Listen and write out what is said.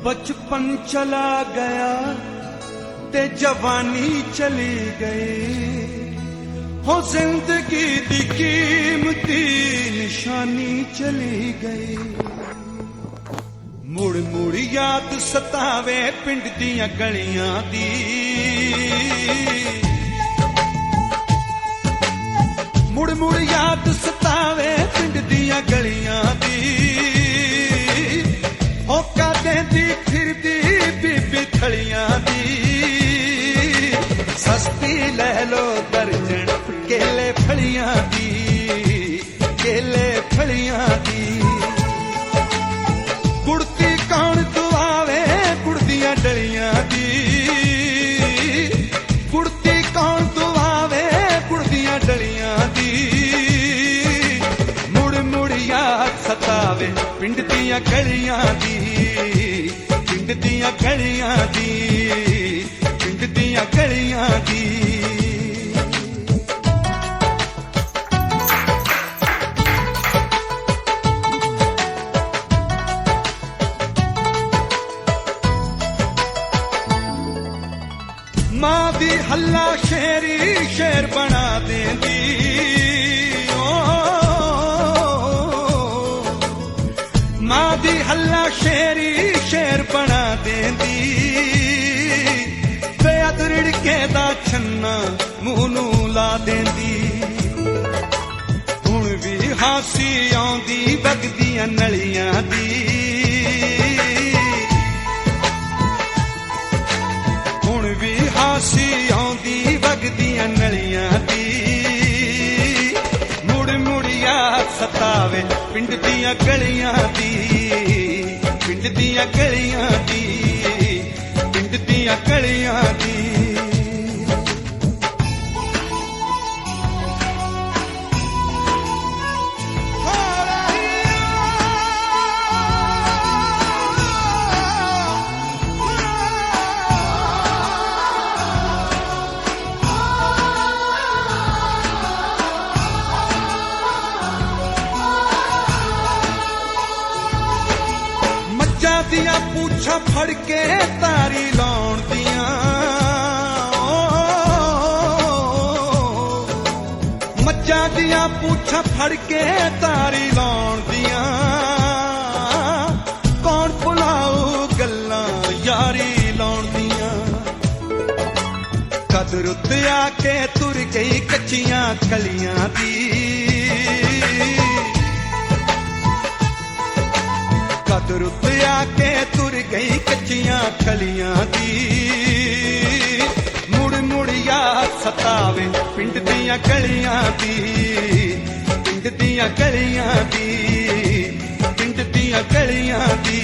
बचपन चला गया ते जवानी चली गई, हो जिंदगी दी कीमती निशानी चली गई। मुड़ मुड़ याद सतावे पिंड दियां गलियां दी, मुड़ मुड़ याद सतावे पिंड दियां गलियां दी। होका देंदी फिरदी बीबी थलियां दी, सस्ती ले लो दर्जन केले फलियां दी, केले फलियां दी। कुड़ती कौन दुआवे गुड़ दियां डलियां दी, कुड़ती कौन दुआवे गुड़ दियां डलियां दी। मुड़ मुड़ याद सतावे पिंड दियां गलियां दी, पिंड दियां गलियां दी, पिंड दियां गलियां दी। मां दी हल्ला शेरी शेर बना देंदी, मां दी हल्ला शेरी शेर बना देंदी। बेअदर के दा छन्ना मूंह नूं ला देंदी। हुण भी हासी आउंदी वगदियां नलियां दी, हुण भी हासी आउंदी वगदियां नलियां दी। मुड़ मुड़ याद सतावे पिंड दियां गलियां दी, पिंड दियां गलियां दी, पिंड दियां गलियां दी। दियां पूछा फड़ के तारी लाउण दियां, मज्जां दियां पूछा फड़ के तारी लाउण दियां। कौन भुलाऊ गल्लां यारी लाउण दियां। कदर उत्ते आके तुर गई कच्चियां कलियां दी, कदर उत्ते आके तुर गई कच्चियां कलियां दी। मुड़ मुड़ याद सतावे पिंड दियां गलियां दी, पिंड दियां गलियां दी, पिंड दियां गलियां दी।